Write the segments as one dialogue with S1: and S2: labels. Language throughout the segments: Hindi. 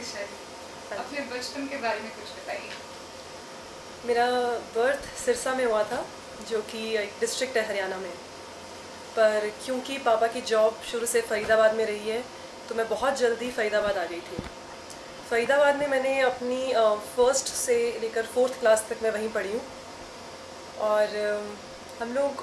S1: क्वेश्चन, अपने बचपन के बारे में कुछ बताइए।
S2: मेरा बर्थ सिरसा में हुआ था, जो कि एक डिस्ट्रिक्ट है हरियाणा में। पर क्योंकि पापा की जॉब शुरू से फ़रीदाबाद में रही है, तो मैं बहुत जल्दी फ़रीदाबाद आ गई थी। फ़रीदाबाद में मैंने अपनी फर्स्ट से लेकर फोर्थ क्लास तक मैं वहीं पढ़ी हूँ। और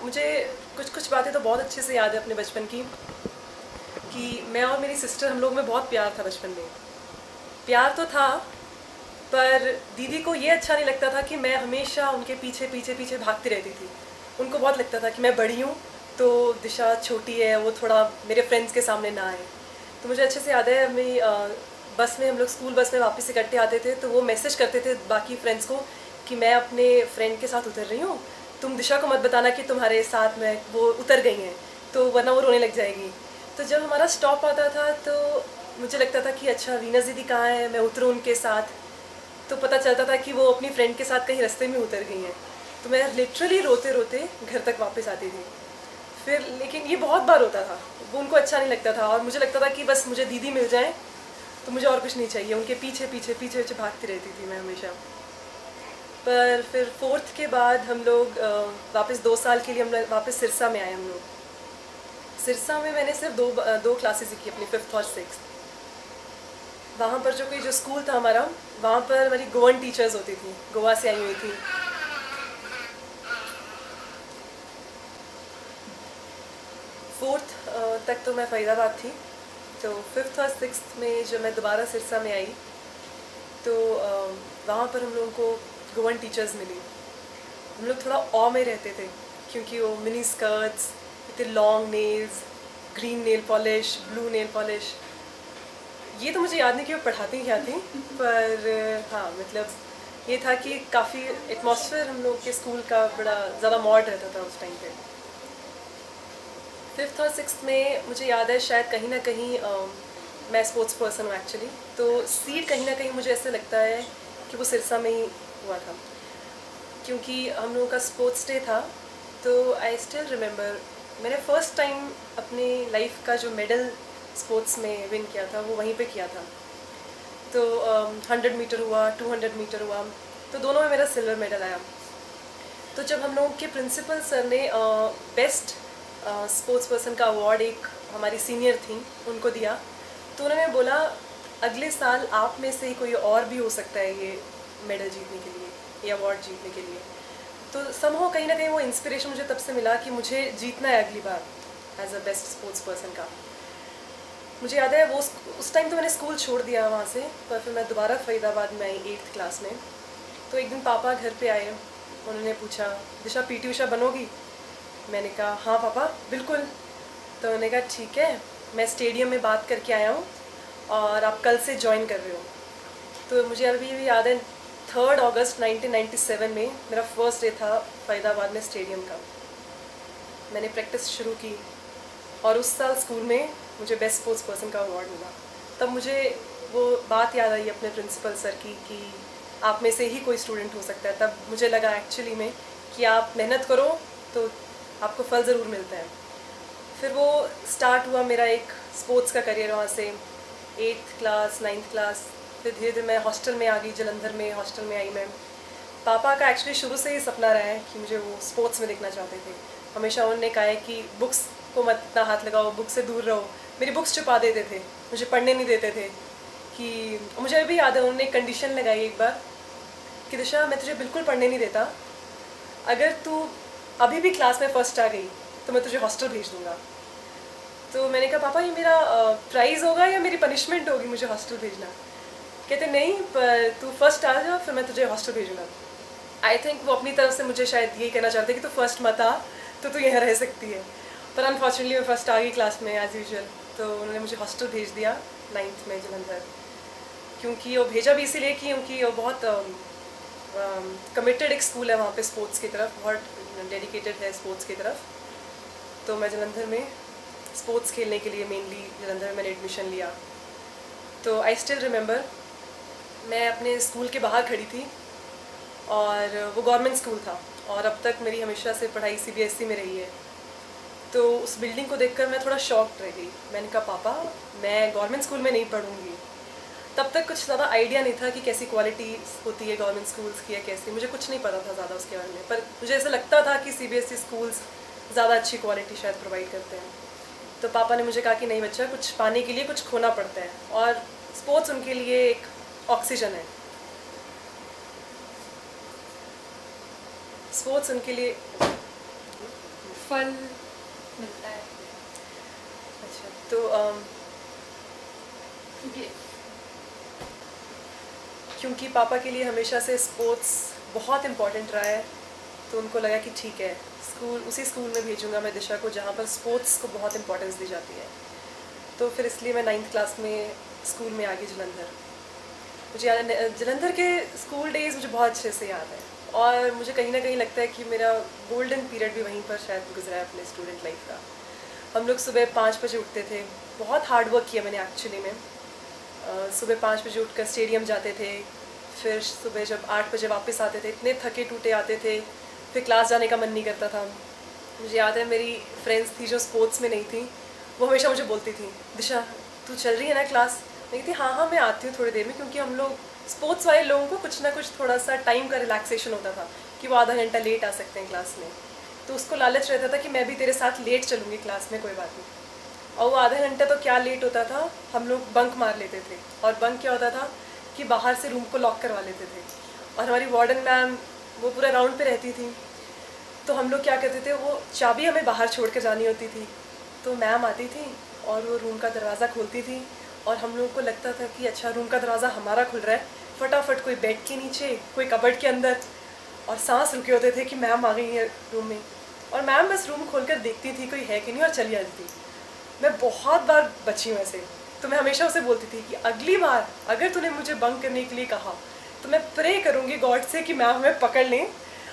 S2: मुझे कुछ बातें तो बहुत अच्छे से याद है अपने बचपन की, कि मैं और मेरी सिस्टर, हम लोग में बहुत प्यार था बचपन में। प्यार तो था, पर दीदी को ये अच्छा नहीं लगता था कि मैं हमेशा उनके पीछे पीछे पीछे भागती रहती थी। उनको बहुत लगता था कि मैं बड़ी हूँ तो दिशा छोटी है, वो थोड़ा मेरे फ्रेंड्स के सामने ना आए। तो मुझे अच्छे से याद है, मेरी बस में, हम लोग स्कूल बस में वापस इकट्ठे आते थे, तो वो मैसेज करते थे बाकी फ्रेंड्स को कि मैं अपने फ्रेंड के साथ उतर रही हूँ, तुम दिशा को मत बताना कि तुम्हारे साथ में वो उतर गई हैं, तो वरना वो रोने लग जाएगी। तो जब हमारा स्टॉप आता था तो मुझे लगता था कि अच्छा वीनस दीदी कहाँ है, मैं उतरूँ उनके साथ। तो पता चलता था कि वो अपनी फ्रेंड के साथ कहीं रास्ते में उतर गई हैं। तो मैं लिटरली रोते रोते घर तक वापस आती थी। फिर लेकिन ये बहुत बार होता था, वो उनको अच्छा नहीं लगता था, और मुझे लगता था कि बस मुझे दीदी मिल जाए तो मुझे और कुछ नहीं चाहिए। उनके पीछे पीछे पीछे पीछे भागती रहती थी मैं हमेशा। पर फिर फोर्थ के बाद हम लोग वापस 2 साल के लिए हम लोग वापस सिरसा में आए। हम लोग सिरसा में मैंने सिर्फ दो क्लासेस की, अपनी 5th और 6th। वहाँ पर जो स्कूल था हमारा, वहाँ पर हमारी गोवन टीचर्स होती थी, गोवा से आई हुई थी। 4th तक तो मैं फरीदाबाद थी। तो 5th और 6th में जब मैं दोबारा सिरसा में आई, तो वहाँ पर हम लोगों को गोवन टीचर्स मिली। हम लोग थोड़ा ऑ में रहते थे, क्योंकि वो मिनी स्कर्ट्स, इतने long nails, green nail polish, blue nail polish. ये तो मुझे याद नहीं कि वो पढ़ाती क्या थी, पर हाँ, मतलब ये था कि काफ़ी एटमॉस्फेयर हम लोग के स्कूल का बड़ा ज़्यादा मॉड रहता था उस टाइम पे। 5th और 6th में मुझे याद है, शायद कहीं ना कहीं मैं स्पोर्ट्स पर्सन हूँ एक्चुअली, तो सीट कहीं ना कहीं मुझे ऐसे लगता है कि वो सिरसा में ही हुआ था, क्योंकि हम लोगों का स्पोर्ट्स डे था। तो आई स्टिल रिमेंबर, मैंने फ़र्स्ट टाइम अपनी लाइफ का जो मेडल स्पोर्ट्स में विन किया था वो वहीं पे किया था। तो 100 मीटर हुआ, 200 मीटर हुआ, तो दोनों में मेरा सिल्वर मेडल आया। तो जब हम लोगों के प्रिंसिपल सर ने बेस्ट स्पोर्ट्स पर्सन का अवार्ड एक हमारी सीनियर थी उनको दिया, तो उन्होंने बोला अगले साल आप में से कोई और भी हो सकता है ये मेडल जीतने के लिए, ये अवार्ड जीतने के लिए। तो समहाउ कहीं ना कहीं वो इंस्पिरेशन मुझे तब से मिला कि मुझे जीतना है अगली बार as a best sports person का। मुझे याद है वो उस टाइम तो मैंने स्कूल छोड़ दिया वहाँ से, पर फिर मैं दोबारा फरीदाबाद में आई 8th क्लास में। तो एक दिन पापा घर पे आए, उन्होंने पूछा दिशा पीटी उषा बनोगी? मैंने कहा हाँ पापा बिल्कुल। तो उन्होंने कहा ठीक है, मैं स्टेडियम में बात करके आया हूँ और आप कल से ज्वाइन कर रहे हो। तो मुझे अभी भी याद है, 3 अगस्त 1997 में मेरा फर्स्ट डे था फरीदाबाद में स्टेडियम का। मैंने प्रैक्टिस शुरू की और उस साल स्कूल में मुझे बेस्ट स्पोर्ट्स पर्सन का अवार्ड मिला। तब मुझे वो बात याद आई अपने प्रिंसिपल सर की कि आप में से ही कोई स्टूडेंट हो सकता है। तब मुझे लगा एक्चुअली में कि आप मेहनत करो तो आपको फल ज़रूर मिलता है। फिर वो स्टार्ट हुआ मेरा एक स्पोर्ट्स का करियर वहाँ से, 8th क्लास 9th क्लास। फिर धीरे धीरे मैं हॉस्टल में आ गई, जलंधर में हॉस्टल में आई मैं। पापा का एक्चुअली शुरू से ही सपना रहा है कि मुझे वो स्पोर्ट्स में देखना चाहते थे। हमेशा उन्होंने कहा है कि बुक्स को मत इतना हाथ लगाओ, बुक से दूर रहो। मेरी बुक्स छुपा देते थे, मुझे पढ़ने नहीं देते थे। कि मुझे अभी याद है, उन्होंने एक कंडीशन लगाई एक बार कि दिशा मैं तुझे बिल्कुल पढ़ने नहीं देता, अगर तू अभी भी क्लास में फर्स्ट आ गई तो मैं तुझे हॉस्टल भेज दूँगा। तो मैंने कहा पापा ये मेरा प्राइज़ होगा या मेरी पनिशमेंट होगी मुझे हॉस्टल भेजना? कहते नहीं, पर तू फर्स्ट आ जा फिर मैं तुझे हॉस्टल भेजूँगा। आई थिंक वो अपनी तरफ से मुझे शायद यही कहना चाहते कि तू फर्स्ट मत आ तो तू यहाँ रह सकती है। पर अनफॉर्चुनेटली मैं फर्स्ट आ गई क्लास में एज़ यूजुअल, तो उन्होंने मुझे हॉस्टल भेज दिया 9th में जलंधर। क्योंकि वो भेजा भी इसीलिए क्योंकि वो बहुत कमिटेड एक स्कूल है वहाँ पे स्पोर्ट्स की तरफ, बहुत डेडिकेटेड है स्पोर्ट्स की तरफ। तो मैं जलंधर में स्पोर्ट्स खेलने के लिए मेनली जलंधर में मैंने एडमिशन लिया। तो आई स्टिल रिमेंबर, मैं अपने स्कूल के बाहर खड़ी थी और वो गवर्नमेंट स्कूल था और अब तक मेरी हमेशा से पढ़ाई CBSE में रही है। तो उस बिल्डिंग को देखकर मैं थोड़ा शॉक्ड रह गई। मैंने कहा पापा मैं गवर्नमेंट स्कूल में नहीं पढ़ूँगी। तब तक कुछ ज़्यादा आइडिया नहीं था कि कैसी क्वालिटी होती है गवर्नमेंट स्कूल्स की या कैसी, मुझे कुछ नहीं पता था ज़्यादा उसके बारे में। पर मुझे ऐसा लगता था कि CBSE स्कूल्स ज़्यादा अच्छी क्वालिटी शायद प्रोवाइड करते हैं। तो पापा ने मुझे कहा कि नहीं बच्चा, कुछ पाने के लिए कुछ खोना पड़ता है, और स्पोर्ट्स उनके लिए एक ऑक्सीजन है। स्पोर्ट्स उनके लिए
S1: फल मिलता है।
S2: अच्छा, तो क्योंकि पापा के लिए हमेशा से स्पोर्ट्स बहुत इम्पॉर्टेंट रहा है, तो उनको लगा कि ठीक है, उसी स्कूल में भेजूंगा मैं दिशा को जहाँ पर स्पोर्ट्स को बहुत इम्पोर्टेंस दी जाती है। तो फिर इसलिए मैं 9th क्लास में स्कूल में आ गई जलंधर। मुझे याद है जलंधर के स्कूल डेज़ मुझे बहुत अच्छे से याद है, और मुझे कहीं ना कहीं लगता है कि मेरा गोल्डन पीरियड भी वहीं पर शायद गुजरा है अपने स्टूडेंट लाइफ का। हम लोग सुबह 5 बजे उठते थे, बहुत हार्ड वर्क किया मैंने एक्चुअली में। सुबह 5 बजे उठकर स्टेडियम जाते थे, फिर सुबह जब 8 बजे वापस आते थे, इतने थके टूटे आते थे, फिर क्लास जाने का मन नहीं करता था। मुझे याद है मेरी फ्रेंड्स थी जो स्पोर्ट्स में नहीं थी, वो हमेशा मुझे बोलती थी, दिशा तू चल रही है ना क्लास? मैं कहती हाँ मैं आती हूँ थोड़ी देर में, क्योंकि हम लोग स्पोर्ट्स वाले लोगों को कुछ ना कुछ थोड़ा सा टाइम का रिलैक्सेशन होता था कि वो आधा घंटा लेट आ सकते हैं क्लास में। तो उसको लालच रहता था कि मैं भी तेरे साथ लेट चलूँगी क्लास में, कोई बात नहीं। और वो आधा घंटा तो क्या लेट होता था, हम लोग बंक मार लेते थे। और बंक क्या होता था कि बाहर से रूम को लॉक करवा लेते थे, और हमारी वार्डन मैम वो पूरा राउंड पे रहती थी। तो हम लोग क्या करते थे, वो चाबी हमें बाहर छोड़ कर जानी होती थी, तो मैम आती थी और वो रूम का दरवाज़ा खोलती थी, और हम लोगों को लगता था कि अच्छा रूम का दरवाज़ा हमारा खुल रहा है, फटाफट कोई बेड के नीचे, कोई कबर्ड के अंदर, और सांस रुके होते थे कि मैम आ गई है रूम में। और मैम बस रूम खोलकर देखती थी कोई है कि नहीं, और चली जाती थी। मैं बहुत बार बची हूँ ऐसे, तो मैं हमेशा उसे बोलती थी कि अगली बार अगर तूने मुझे बंक करने के लिए कहा तो मैं प्रे करूँगी गॉड से कि मैम हमें पकड़ लें,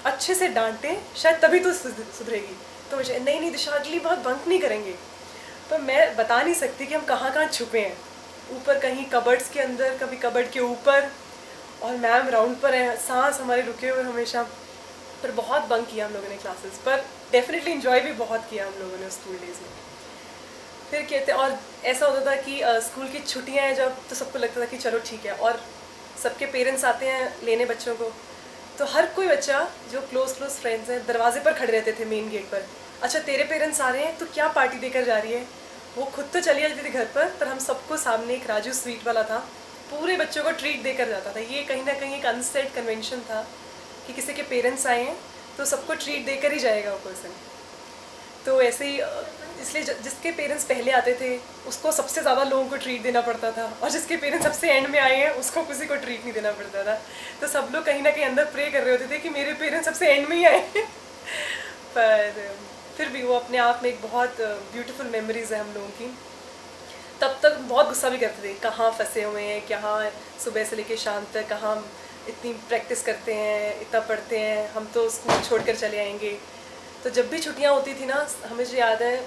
S2: अच्छे से डांटें, शायद तभी तो सुधरेगी। तो मुझे नहीं दिशा, अगली बार बंक नहीं करेंगे। पर मैं बता नहीं सकती कि हम कहाँ कहाँ छुपे हैं, ऊपर कहीं कबर्ड्स के अंदर, कभी कबर्ड के ऊपर, और मैम राउंड पर है, सांस हमारे रुके हुए हमेशा। पर बहुत बंक किया हम लोगों ने क्लासेस, पर डेफिनेटली इन्जॉय भी बहुत किया हम लोगों ने स्कूल डेज़ में। फिर कहते, और ऐसा होता था कि स्कूल की छुट्टियां हैं जब, तो सबको लगता था कि चलो ठीक है, और सबके पेरेंट्स आते हैं लेने बच्चों को, तो हर कोई बच्चा जो क्लोज फ्रेंड्स हैं दरवाजे पर खड़े रहते थे मेन गेट पर। अच्छा तेरे पेरेंट्स आ रहे हैं तो क्या पार्टी देकर जा रही है? वो खुद तो चली जाती थी घर पर हम सबको सामने एक राजू स्वीट वाला था, पूरे बच्चों को ट्रीट देकर जाता था। ये कहीं ना कहीं एक अनसेड कन्वेंशन था कि किसी के पेरेंट्स आए हैं तो सबको ट्रीट देकर ही जाएगा वो पर्सन। तो ऐसे ही इसलिए जिसके पेरेंट्स पहले आते थे उसको सबसे ज़्यादा लोगों को ट्रीट देना पड़ता था, और जिसके पेरेंट्स सबसे एंड में आए हैं उसको किसी को ट्रीट नहीं देना पड़ता था। तो सब लोग कहीं ना कहीं अंदर प्रे कर रहे होते थे कि मेरे पेरेंट्स सबसे एंड में ही आए पर फिर भी वो अपने आप में एक बहुत ब्यूटीफुल मेमोरीज़ है हम लोगों की। तब तक बहुत गुस्सा भी करते थे, कहाँ फंसे हुए हैं, कहाँ सुबह से लेकर शाम तक, कहाँ इतनी प्रैक्टिस करते हैं, इतना पढ़ते हैं, हम तो स्कूल छोड़कर चले आएंगे। तो जब भी छुट्टियां होती थी ना, हमें जो याद है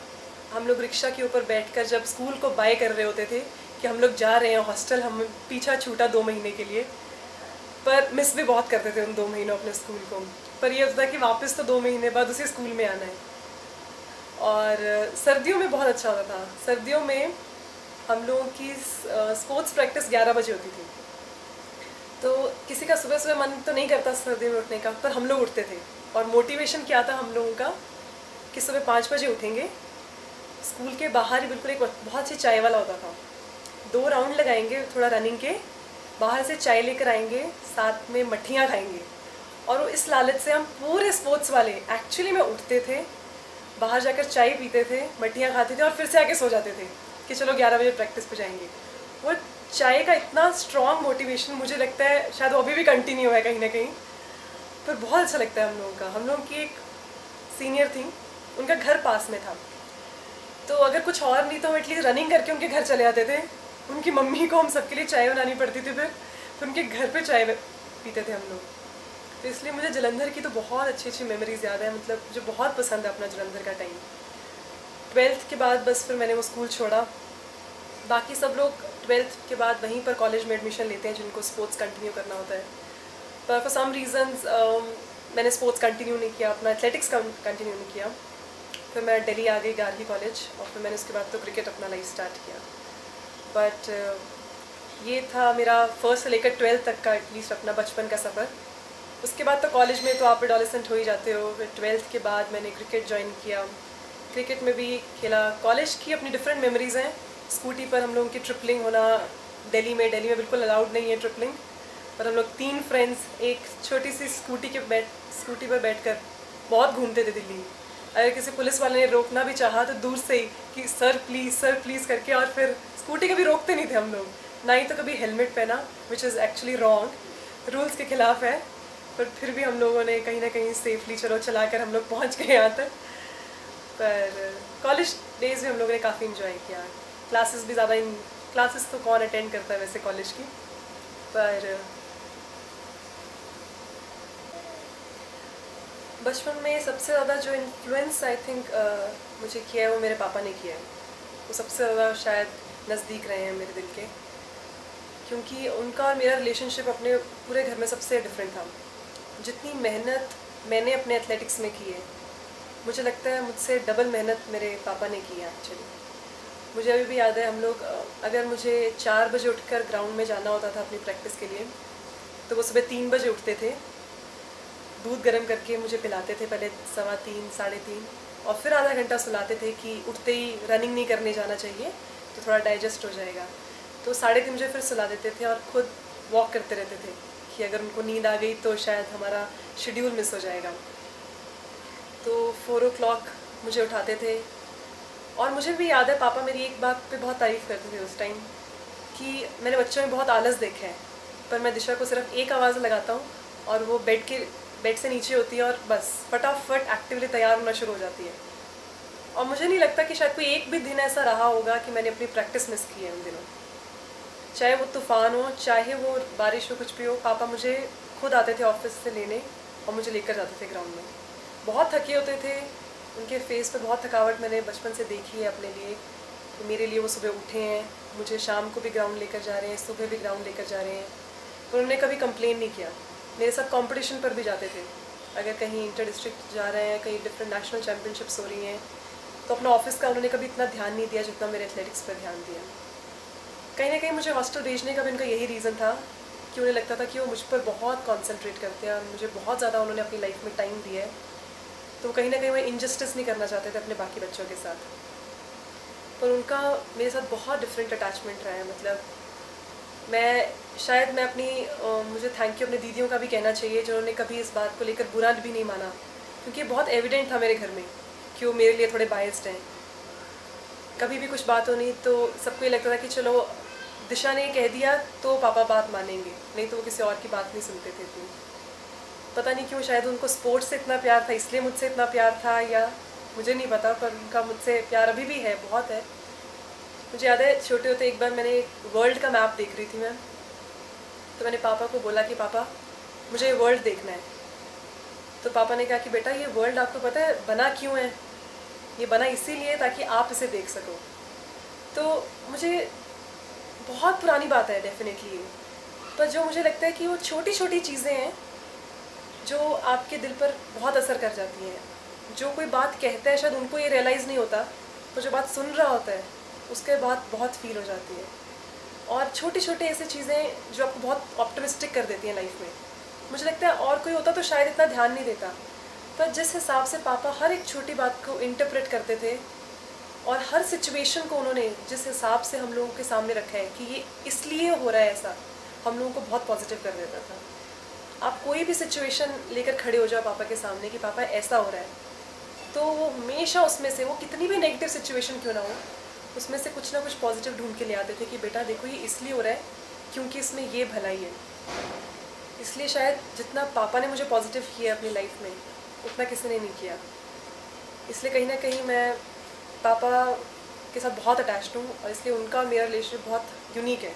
S2: हम लोग रिक्शा के ऊपर बैठकर जब स्कूल को बाय कर रहे होते थे कि हम लोग जा रहे हैं हॉस्टल, हम पीछा छूटा 2 महीने के लिए, पर मिस भी बहुत करते थे उन 2 महीनों अपने स्कूल को। पर ये होता था कि वापस तो 2 महीने बाद उसी स्कूल में आना है। और सर्दियों में बहुत अच्छा होता था। सर्दियों में हम लोगों की स्पोर्ट्स प्रैक्टिस 11 बजे होती थी, तो किसी का सुबह सुबह मन तो नहीं करता सर्दियों में उठने का, पर हम लोग उठते थे। और मोटिवेशन क्या था हम लोगों का कि सुबह 5 बजे उठेंगे, स्कूल के बाहर ही बिल्कुल एक बहुत सी चाय वाला होता था, 2 राउंड लगाएंगे थोड़ा रनिंग के, बाहर से चाय लेकर आएंगे, साथ में मट्ठियाँ खाएंगे। और वो इस लालच से हम पूरे स्पोर्ट्स वाले एक्चुअली में उठते थे, बाहर जाकर चाय पीते थे, मट्ठियाँ खाते थे और फिर से आके सो जाते थे कि चलो 11 बजे प्रैक्टिस पे जाएंगे। वो चाय का इतना स्ट्रॉन्ग मोटिवेशन मुझे लगता है शायद वो अभी भी कंटिन्यू है कहीं ना कहीं, पर बहुत अच्छा लगता है हम लोगों का। हम लोगों की एक सीनियर थी, उनका घर पास में था, तो अगर कुछ और नहीं तो हम एटलीस्ट रनिंग करके उनके घर चले आते थे। उनकी मम्मी को हम सबके लिए चाय बनानी पड़ती थी, फिर उनके घर पे चाय पीते थे हम लोग। तो इसलिए मुझे जलंधर की तो बहुत अच्छी अच्छी मेमोरीज़ याद है, मतलब मुझे बहुत पसंद है अपना जलंधर का टाइम। 12th के बाद बस फिर मैंने वो स्कूल छोड़ा। बाकी सब लोग 12th के बाद वहीं पर कॉलेज में एडमिशन लेते हैं जिनको स्पोर्ट्स कंटिन्यू करना होता है, पर फॉर सम रीज़न्स मैंने स्पोर्ट्स कंटिन्यू नहीं किया, अपना एथलेटिक्स कंटिन्यू नहीं किया। फिर मैं दिल्ली आ गई गार्गी कॉलेज, और फिर मैंने उसके बाद तो क्रिकेट अपना लाइफ स्टार्ट किया। बट ये था मेरा फर्स्ट से लेकर 12th तक का एटलीस्ट अपना बचपन का सफ़र। उसके बाद तो कॉलेज में तो आप एडोलेसेंट हो ही जाते हो। फिर 12th के बाद मैंने क्रिकेट ज्वाइन किया, क्रिकेट में भी खेला। कॉलेज की अपनी डिफरेंट मेमोरीज़ हैं। स्कूटी पर हम लोगों की ट्रिपलिंग होना, दिल्ली में बिल्कुल अलाउड नहीं है ट्रिपलिंग, पर हम लोग 3 फ्रेंड्स एक छोटी सी स्कूटी पर बैठकर बहुत घूमते थे दिल्ली। अगर किसी पुलिस वाले ने रोकना भी चाहा तो दूर से ही कि सर प्लीज़ करके, और फिर स्कूटी कभी रोकते नहीं थे हम लोग, ना ही तो कभी हेलमेट पहना, which is actually wrong, rules के ख़िलाफ़ है। पर फिर भी हम लोगों ने कहीं ना कहीं सेफली चलाकर हम लोग पहुँच गए यहाँ तक। पर कॉलेज डेज़ में हम लोगों ने काफ़ी इन्जॉय किया। क्लासेस भी ज़्यादा, क्लासेस तो कौन अटेंड करता है वैसे कॉलेज की, पर बचपन में सबसे ज़्यादा जो इन्फ्लुएंस आई थिंक मुझे किया है वो मेरे पापा ने किया है। वो सबसे ज़्यादा शायद नज़दीक रहे हैं मेरे दिल के, क्योंकि उनका और मेरा रिलेशनशिप अपने पूरे घर में सबसे डिफरेंट था। जितनी मेहनत मैंने अपने एथलेटिक्स में की है, मुझे लगता है मुझसे डबल मेहनत मेरे पापा ने की है एक्चुअली। मुझे अभी भी याद है, हम लोग अगर मुझे 4 बजे उठकर ग्राउंड में जाना होता था अपनी प्रैक्टिस के लिए, तो वो सुबह 3 बजे उठते थे, दूध गर्म करके मुझे पिलाते थे पहले 3:15 3:30, और फिर आधा घंटा सुलाते थे कि उठते ही रनिंग नहीं करने जाना चाहिए तो थोड़ा डाइजेस्ट हो जाएगा। तो 3:30 मुझे फिर सुला देते थे और ख़ुद वॉक करते रहते थे कि अगर उनको नींद आ गई तो शायद हमारा शेड्यूल मिस हो जाएगा। तो 4 o'clock मुझे उठाते थे। और मुझे भी याद है, पापा मेरी एक बात पे बहुत तारीफ़ करते थे उस टाइम कि मैंने बच्चों में बहुत आलस देखा है, पर मैं दिशा को सिर्फ एक आवाज़ लगाता हूँ और वो बेड से नीचे होती है और बस फटाफट एक्टिवली तैयार होना शुरू हो जाती है। और मुझे नहीं लगता कि शायद कोई एक भी दिन ऐसा रहा होगा कि मैंने अपनी प्रैक्टिस मिस की है उन दिनों। चाहे वो तूफ़ान हो, चाहे वो बारिश हो, कुछ भी हो, पापा मुझे खुद आते थे ऑफिस से लेने और मुझे लेकर जाते थे ग्राउंड में। बहुत थके होते थे, उनके फेस पे बहुत थकावट मैंने बचपन से देखी है अपने लिए, कि मेरे लिए वो सुबह उठे हैं, मुझे शाम को भी ग्राउंड लेकर जा रहे हैं, सुबह भी ग्राउंड लेकर जा रहे हैं। पर उन्होंने कभी कंप्लेन नहीं किया। मेरे साथ कंपटीशन पर भी जाते थे, अगर कहीं इंटर डिस्ट्रिक्ट जा रहे हैं, कहीं डिफरेंट नेशनल चैम्पियनशिप्स हो रही हैं, तो अपना ऑफिस का उन्होंने कभी इतना ध्यान नहीं दिया जितना मेरे एथलेटिक्स पर ध्यान दिया। कहीं ना कहीं मुझे हॉस्टल भेजने का भी उनका यही रीज़न था कि उन्हें लगता था कि वो मुझ पर बहुत कॉन्सेंट्रेट करते हैं और मुझे बहुत ज़्यादा उन्होंने अपनी लाइफ में टाइम दिया है, तो कहीं ना कहीं वो इनजस्टिस नहीं करना चाहते थे अपने बाकी बच्चों के साथ। पर उनका मेरे साथ बहुत डिफरेंट अटैचमेंट रहा है। मतलब मैं अपनी मुझे थैंक यू अपनी दीदियों का भी कहना चाहिए, जिन्होंने कभी इस बात को लेकर बुरा भी नहीं माना, क्योंकि बहुत एविडेंट था मेरे घर में कि वो मेरे लिए थोड़े बायस्ड हैं। कभी भी कुछ बात होनी तो सबको ये लगता था कि चलो दिशा ने कह दिया तो पापा बात मानेंगे, नहीं तो वो किसी और की बात नहीं सुनते थे। तो पता नहीं क्यों, शायद उनको स्पोर्ट्स से इतना प्यार था इसलिए मुझसे इतना प्यार था, या मुझे नहीं पता, पर उनका मुझसे प्यार अभी भी है, बहुत है। मुझे याद है छोटे होते एक बार मैंने वर्ल्ड का मैप देख रही थी मैं, तो मैंने पापा को बोला कि पापा मुझे ये वर्ल्ड देखना है। तो पापा ने कहा कि बेटा ये वर्ल्ड आपको पता है बना क्यों है? ये बना इसीलिए ताकि आप इसे देख सको। तो मुझे बहुत पुरानी बात है डेफिनेटली, पर जो मुझे लगता है कि वो छोटी छोटी चीज़ें हैं जो आपके दिल पर बहुत असर कर जाती हैं। जो कोई बात कहता है शायद उनको ये रियलाइज़ नहीं होता, तो जो बात सुन रहा होता है उसके बाद बहुत फील हो जाती है। और छोटी छोटी ऐसी चीज़ें जो आपको बहुत ऑप्टिमिस्टिक कर देती हैं लाइफ में। मुझे लगता है और कोई होता तो शायद इतना ध्यान नहीं देता, पर जिस हिसाब से पापा हर एक छोटी बात को इंटरप्रेट करते थे और हर सिचुएशन को उन्होंने जिस हिसाब से हम लोगों के सामने रखा है कि ये इसलिए हो रहा है ऐसा, हम लोगों को बहुत पॉजिटिव कर देता था। आप कोई भी सिचुएशन लेकर खड़े हो जाओ पापा के सामने कि पापा ऐसा हो रहा है, तो वो हमेशा उसमें से, वो कितनी भी नेगेटिव सिचुएशन क्यों ना हो, उसमें से कुछ ना कुछ पॉजिटिव ढूंढ के ले आते थे कि बेटा देखो ये इसलिए हो रहा है क्योंकि इसमें ये भलाई है। इसलिए शायद जितना पापा ने मुझे पॉजिटिव किया अपनी लाइफ में उतना किसी ने नहीं किया। इसलिए कहीं ना कहीं मैं पापा के साथ बहुत अटैच्ड हूँ और इसलिए उनका और मेरा रिलेशनशिप बहुत यूनिक है।